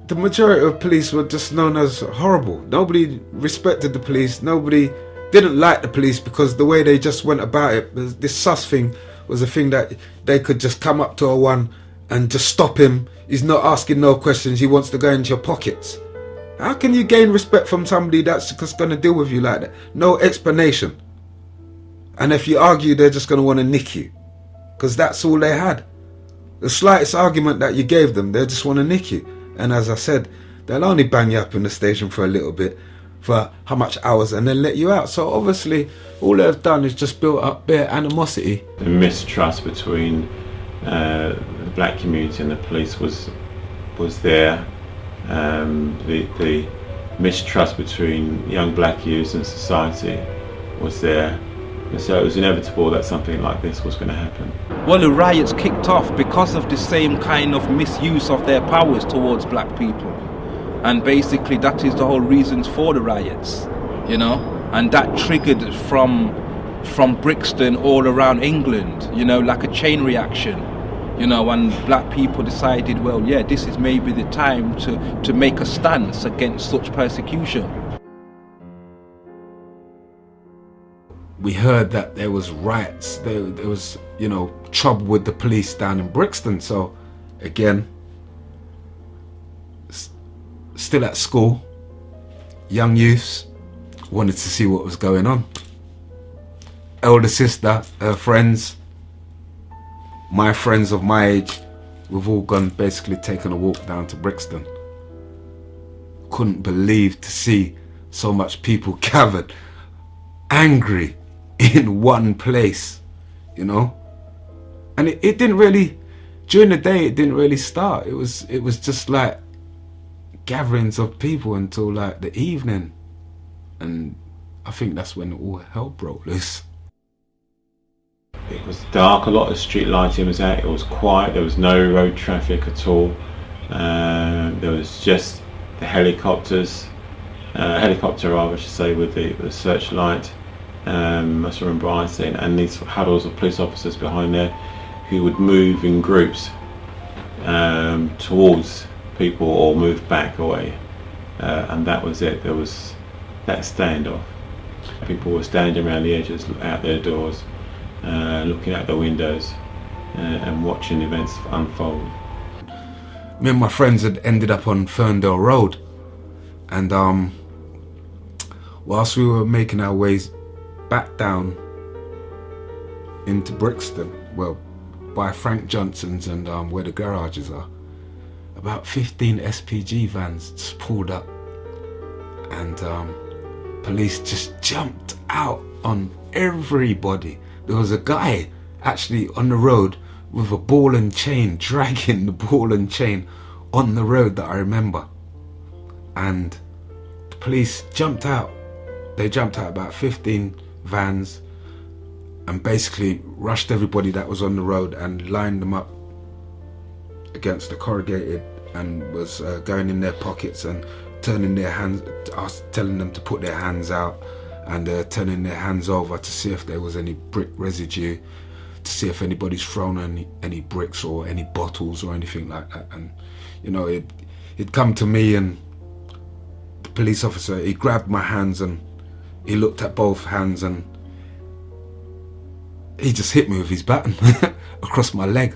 The majority of police were just known as horrible. Nobody respected the police. Nobody didn't like the police because the way they just went about it. This sus thing was a thing that they could just come up to a one and just stop him. He's not asking no questions. He wants to go into your pockets. How can you gain respect from somebody that's just going to deal with you like that? No explanation. And if you argue, they're just going to want to nick you. Because that's all they had. The slightest argument that you gave them, they just want to nick you. And as I said, they'll only bang you up in the station for a little bit, for how much hours, and then let you out. So obviously, all they've done is just built up bare animosity. The mistrust between the black community and the police was there. The mistrust between young black youths and society was there. And so it was inevitable that something like this was going to happen. Well, the riots kicked off because of the same kind of misuse of their powers towards black people. And basically that is the whole reasons for the riots, you know. And that triggered from Brixton all around England, you know, like a chain reaction. You know, when black people decided, well, yeah, this is maybe the time to make a stance against such persecution. We heard that there was riots, there was, you know, trouble with the police down in Brixton. So, again, still at school, young youths wanted to see what was going on. Elder sister, her friends, my friends of my age, we've all gone, basically taken a walk down to Brixton. Couldn't believe to see so much people gathered, angry, in one place, you know. And it didn't really, during the day, it didn't really start. It was just like gatherings of people until like the evening. And I think that's when all hell broke loose. It was dark, a lot of street lighting was out, it was quiet, there was no road traffic at all. There was just the helicopter I should say, with the searchlight. I remember I seen, and these huddles of police officers behind there who would move in groups towards people or move back away, and that was it. There was that standoff. People were standing around the edges, out their doors, looking out the windows and watching events unfold. Me and my friends had ended up on Ferndale Road, and whilst we were making our ways back down into Brixton, well, by Frank Johnson's and where the garages are, about 15 SPG vans just pulled up, and police just jumped out on everybody. There was a guy actually on the road with a ball and chain, dragging the ball and chain on the road that I remember. And the police jumped out. They jumped out about 15 vans and basically rushed everybody that was on the road and lined them up against the corrugated, and was going in their pockets and turning their hands, telling them to put their hands out, and turning their hands over to see if there was any brick residue, to see if anybody's thrown any bricks or any bottles or anything like that. And you know, it'd come to me, and the police officer, he grabbed my hands and he looked at both hands, and he just hit me with his baton across my leg.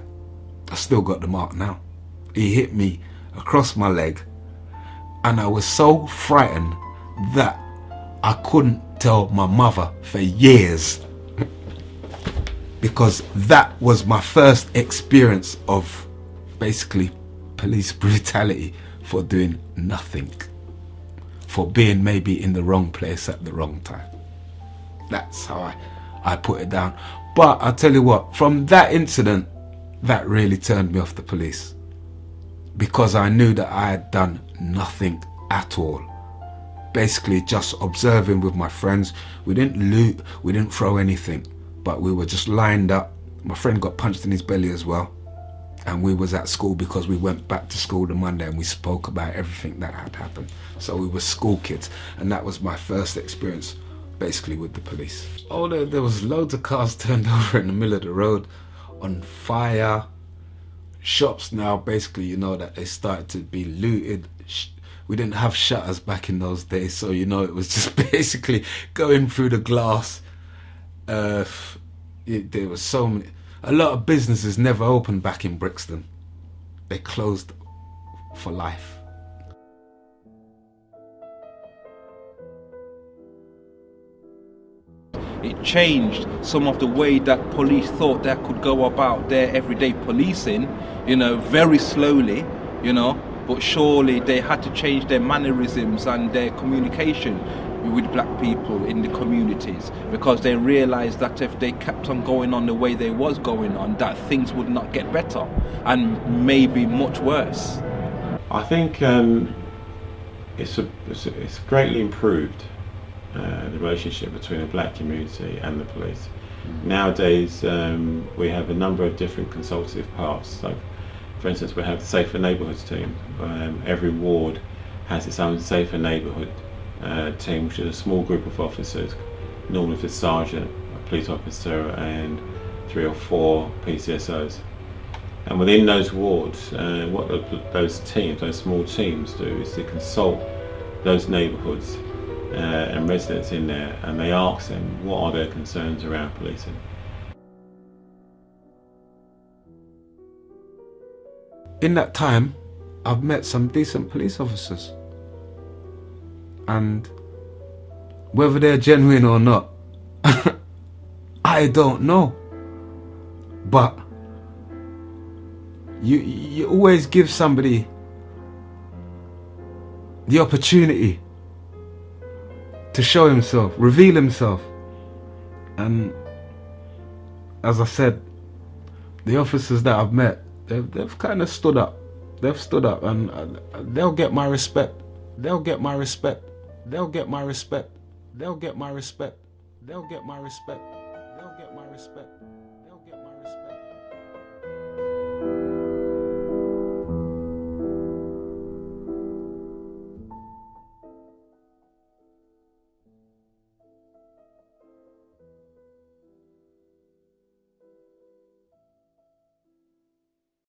I still got the mark now. He hit me across my leg, and I was so frightened that I couldn't tell my mother for years, because that was my first experience of basically police brutality for doing nothing, for being maybe in the wrong place at the wrong time. That's how I put it down. But I'll tell you what, from that incident, that really turned me off the police, because I knew that I had done nothing at all. Basically just observing with my friends. We didn't loot, we didn't throw anything, but we were just lined up. My friend got punched in his belly as well. And we was at school because we went back to school the Monday and we spoke about everything that had happened. So we were school kids, and that was my first experience basically with the police. Oh, there was loads of cars turned over in the middle of the road, on fire. Shops now, basically, you know, that they started to be looted. We didn't have shutters back in those days, so, you know, it was just basically going through the glass. There was so many. A lot of businesses never opened back in Brixton. They closed for life. It changed some of the way that police thought they could go about their everyday policing, you know, very slowly, you know, but surely they had to change their mannerisms and their communication with black people in the communities, because they realized that if they kept on going on the way they was going on, that things would not get better and maybe much worse. I think it's greatly improved, the relationship between the black community and the police. Nowadays we have a number of different consultative parts. So, for instance, we have the Safer Neighbourhoods team. Every ward has its own Safer Neighbourhood team, which is a small group of officers, normally with a sergeant, a police officer and 3 or 4 PCSOs. And within those wards, what those small teams do is to consult those neighbourhoods and residents in there, and they ask them what are their concerns around policing. In that time, I've met some decent police officers. And whether they're genuine or not, I don't know. But you always give somebody the opportunity to show himself, reveal himself. And as I said, the officers that I've met, they've kind of stood up. They've stood up, and they'll get my respect. They'll get my respect. They'll get my respect. They'll get my respect. They'll get my respect. They'll get my respect.